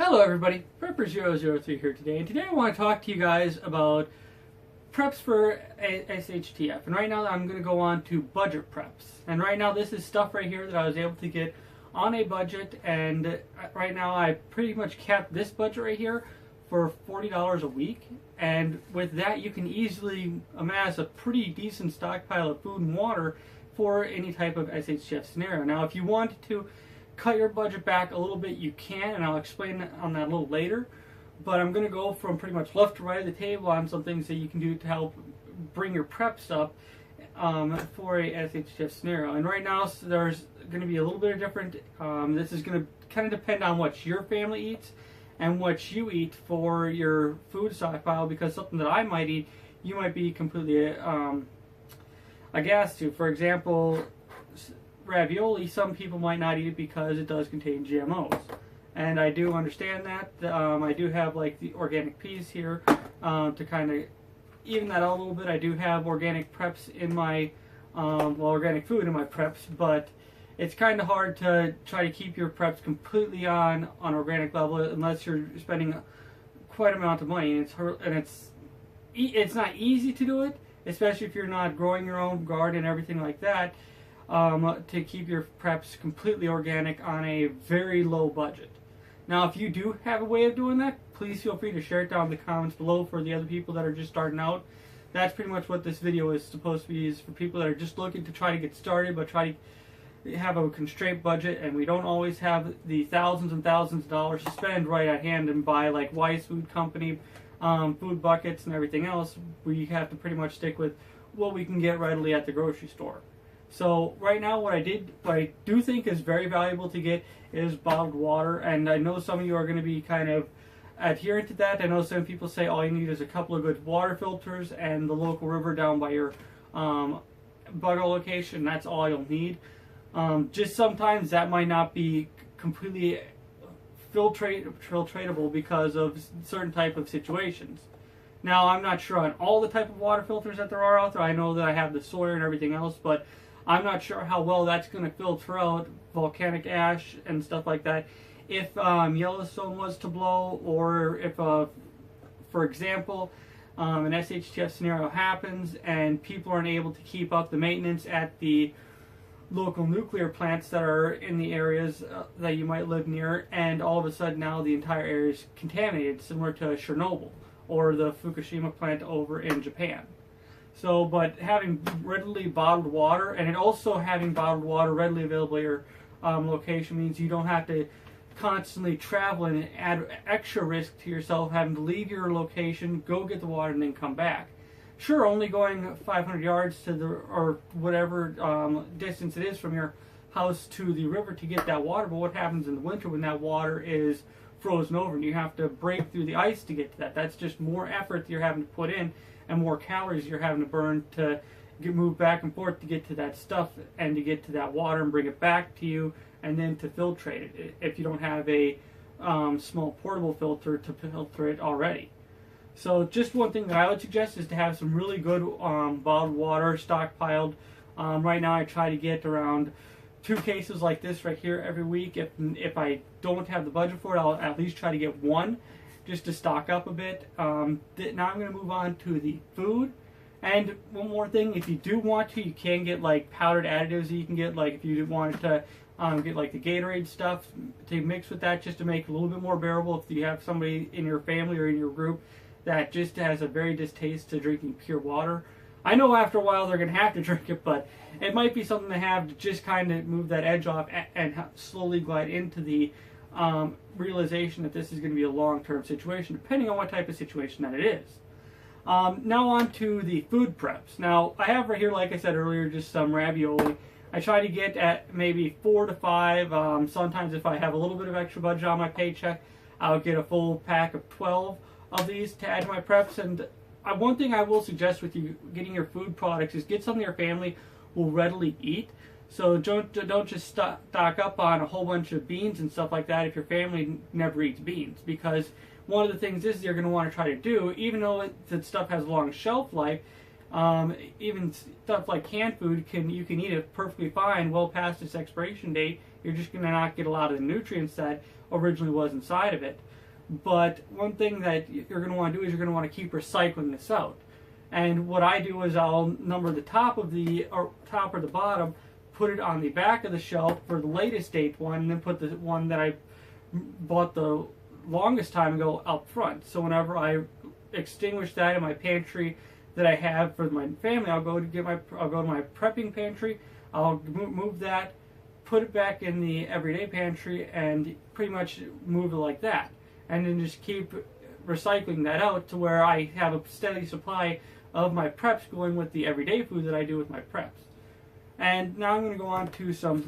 Hello everybody, Prepper003 here today, and today I want to talk to you guys about preps for SHTF. And right now I'm going to go on to budget preps. And right now this is stuff right here that I was able to get on a budget, and right now I pretty much capped this budget right here for $40 a week. And with that you can easily amass a pretty decent stockpile of food and water for any type of SHTF scenario. Now if you wanted to cut your budget back a little bit, you can, and I'll explain on that a little later. But I'm going to go from pretty much left to right of the table on some things that you can do to help bring your preps up for a SHTF scenario. And right now there's going to be a little bit of different. This is going to kind of depend on what your family eats and what you eat for your food stockpile, because something that I might eat, you might be completely aghast to. For example, ravioli, some people might not eat it because it does contain GMOs, and I do understand that. I do have like the organic peas here to kind of even that out a little bit. I do have organic preps in my organic food in my preps, but it's kind of hard to try to keep your preps completely on organic level unless you're spending quite an amount of money, and it's not easy to do it, especially if you're not growing your own garden and everything like that. To keep your preps completely organic on a very low budget. Now, if you do have a way of doing that, please feel free to share it down in the comments below for the other people that are just starting out. That's pretty much what this video is supposed to be, is for people that are just looking to try to get started, but try to have a constrained budget, and we don't always have the thousands and thousands of dollars to spend right at hand and buy like Wise Food Company, food buckets and everything else. We have to pretty much stick with what we can get readily at the grocery store. So right now what I do think is very valuable to get is bottled water, and I know some of you are going to be kind of adherent to that. I know some people say all you need is a couple of good water filters and the local river down by your bugger location. That's all you'll need. Just sometimes that might not be completely filtratable because of certain type of situations. Now I'm not sure on all the type of water filters that there are out there. I know that I have the Sawyer and everything else, but I'm not sure how well that's going to filter out volcanic ash and stuff like that. If Yellowstone was to blow, or if, for example, an SHTF scenario happens and people aren't able to keep up the maintenance at the local nuclear plants that are in the areas that you might live near, and all of a sudden now the entire area is contaminated, similar to Chernobyl or the Fukushima plant over in Japan. So, but having readily bottled water, and it also having bottled water readily available at your location, means you don't have to constantly travel and add extra risk to yourself, having to leave your location, go get the water, and then come back. Sure, only going 500 yards to the, or whatever distance it is from your house to the river to get that water, but what happens in the winter when that water is frozen over and you have to break through the ice to get to that? That's just more effort that you're having to put in, and more calories you're having to burn to move back and forth to get to that stuff and to get to that water and bring it back to you, and then to filtrate it if you don't have a small portable filter to filter it already. So just one thing that I would suggest is to have some really good bottled water stockpiled. Right now I try to get around 2 cases like this right here every week. If I don't have the budget for it, I'll at least try to get 1 just to stock up a bit. Now I'm going to move on to the food. And one more thing, if you do want to, you can get like powdered additives that you can get, like if you wanted to get like the Gatorade stuff to mix with that, just to make it a little bit more bearable if you have somebody in your family or in your group that just has a very distaste to drinking pure water. I know after a while they're going to have to drink it, but it might be something to have to just kind of move that edge off and slowly glide into the realization that this is going to be a long-term situation, depending on what type of situation that it is. Now on to the food preps. Now I have right here, like I said earlier, just some ravioli. I try to get at maybe 4 to 5. Sometimes if I have a little bit of extra budget on my paycheck, I'll get a full pack of 12 of these to add to my preps. And one thing I will suggest with you getting your food products is get something your family will readily eat. So don't just stock up on a whole bunch of beans and stuff like that if your family never eats beans, because one of the things is you're going to want to try to do, even though that stuff has a long shelf life, even stuff like canned food, you can eat it perfectly fine well past its expiration date you're just going to not get a lot of the nutrients that originally was inside of it. But one thing that you're going to want to do is you're going to want to keep recycling this out. And what I do is I'll number the top or the bottom, put it on the back of the shelf for the latest date one, and then put the one that I bought the longest time ago up front. So whenever I extinguish that in my pantry that I have for my family, I'll go to my prepping pantry. I'll move that, put it back in the everyday pantry, and pretty much move it like that. And then just keep recycling that out to where I have a steady supply of my preps going with the everyday food that I do with my preps. And now I'm going to go on to some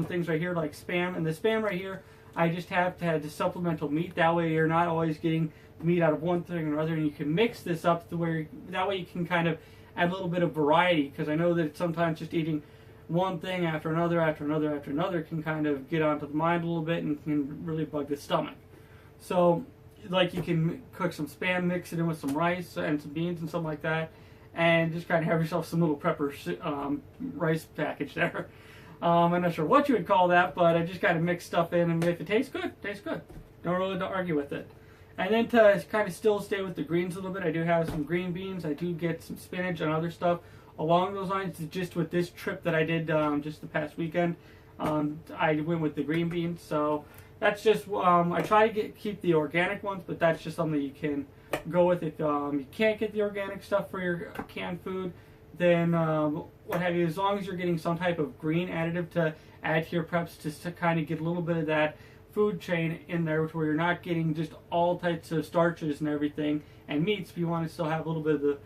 things right here like Spam. And the Spam right here, I just have to have the supplemental meat. That way you're not always getting meat out of one thing or another, and you can mix this up to where that way you can kind of add a little bit of variety, because I know that sometimes just eating one thing after another can kind of get onto the mind a little bit and can really bug the stomach. So, like, you can cook some Spam, mix it in with some rice and some beans and something like that, and just kind of have yourself some little prepper rice package there. I'm not sure what you would call that, but I just kind of mix stuff in, and if it tastes good, it tastes good. Don't really argue with it. And then to kind of still stay with the greens a little bit, I do have some green beans. I do get some spinach and other stuff along those lines. Just with this trip that I did just the past weekend, I went with the green beans. So that's just, I try to keep the organic ones, but that's just something you can go with. If you can't get the organic stuff for your canned food, then what have you, as long as you're getting some type of green additive to add to your preps to kind of get a little bit of that food chain in there, where you're not getting just all types of starches and everything and meats, but you want to still have a little bit of the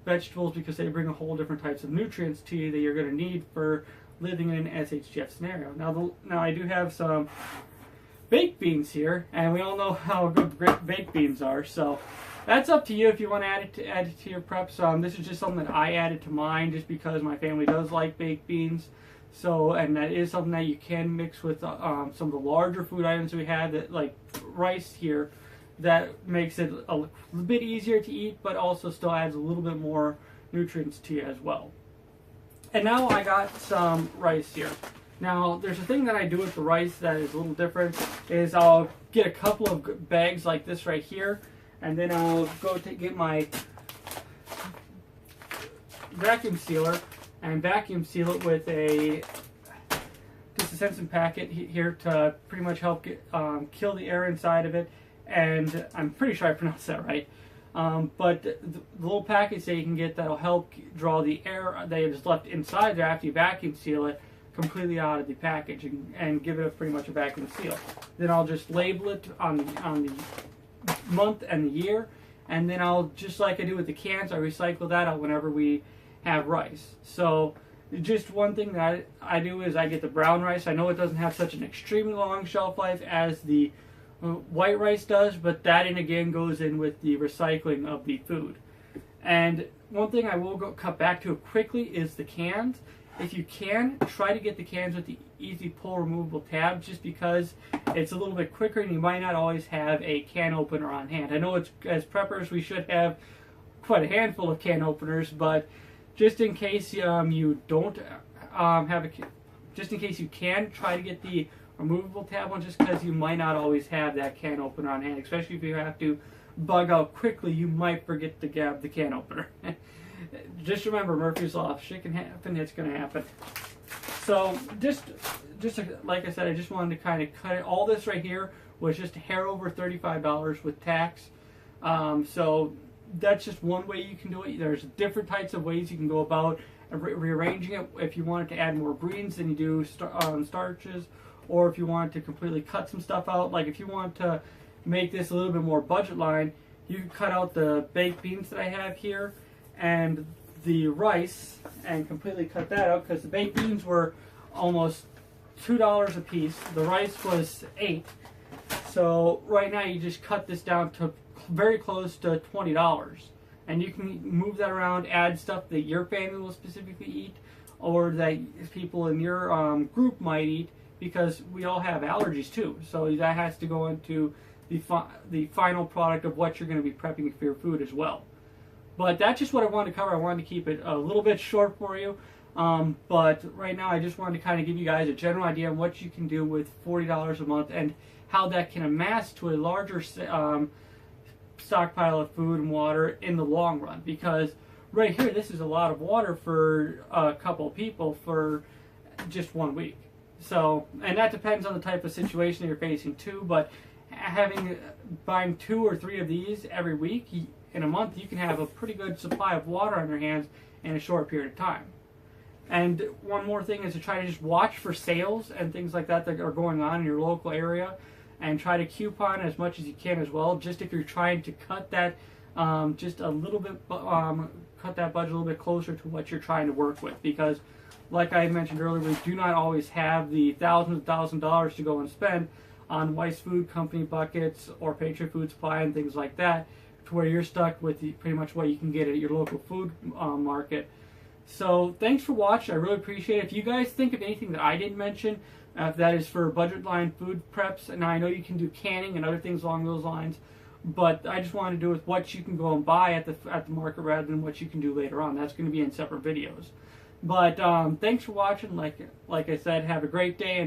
vegetables, because they bring a whole different types of nutrients to you that you're going to need for living in an SHGF scenario. Now I do have some baked beans here, and we all know how good baked beans are, so that's up to you if you want to add it to your preps. This is just something that I added to mine just because my family does like baked beans. So, and that is something that you can mix with some of the larger food items we have, that like rice here, that makes it a bit easier to eat, but also still adds a little bit more nutrients to you as well. And now I got some rice here. Now, there's a thing that I do with the rice that is a little different, is I'll get a couple of bags like this right here, and then I'll go to get my vacuum sealer and vacuum seal it with just a Sensen packet here to pretty much help kill the air inside of it. And I'm pretty sure I pronounced that right. But the little packets that you can get that'll help draw the air that is left inside there after you vacuum seal it completely out of the package and give it pretty much a vacuum seal. Then I'll just label it on the month and the year, and then I'll, just like I do with the cans, I recycle that out whenever we have rice. So just one thing that I do is I get the brown rice. I know it doesn't have such an extremely long shelf life as the white rice does, but that again goes in with the recycling of the food. And one thing I will cut back to quickly is the cans. If you can, try to get the cans with the easy pull removable tab, just because it's a little bit quicker and you might not always have a can opener on hand. I know as preppers we should have quite a handful of can openers, but just in case you don't just in case you can, try to get the removable tab one, just because you might not always have that can opener on hand, especially if you have to bug out quickly. You might forget to grab the can opener. Just remember Murphy's Law. If shit can happen, it's going to happen. So just like I said, I just wanted to kind of cut it. All this right here was just a hair over $35 with tax. So that's just one way you can do it. There's different types of ways you can go about rearranging it. If you wanted to add more greens than you do starches, or if you wanted to completely cut some stuff out. Like if you want to make this a little bit more budget line, you can cut out the baked beans that I have here and the rice and completely cut that out, because the baked beans were almost $2 a piece. The rice was $8. So right now you just cut this down to very close to $20. And you can move that around, add stuff that your family will specifically eat, or that people in your group might eat, because we all have allergies too. So that has to go into the final product of what you're going to be prepping for your food as well. But that's just what I wanted to cover. I wanted to keep it a little bit short for you. But right now I just wanted to kind of give you guys a general idea on what you can do with $40 a month and how that can amass to a larger stockpile of food and water in the long run. Because right here, this is a lot of water for a couple people for just 1 week. So, and that depends on the type of situation you're facing too, but buying 2 or 3 of these every week in a month, you can have a pretty good supply of water on your hands in a short period of time. And one more thing is to try to just watch for sales and things like that that are going on in your local area, and try to coupon as much as you can as well, just if you're trying to cut that just a little bit, cut that budget a little bit closer to what you're trying to work with. Because like I mentioned earlier, we do not always have the thousands of dollars to go and spend on Weis Food Company buckets or Patriot Food Supply and things like that, to where you're stuck with pretty much what you can get at your local food market. So thanks for watching. I really appreciate it. If you guys think of anything that I didn't mention, if that is for budget line food preps, and I know you can do canning and other things along those lines, but I just wanted to do with what you can go and buy at the market rather than what you can do later on. That's going to be in separate videos. But thanks for watching. Like I said, have a great day.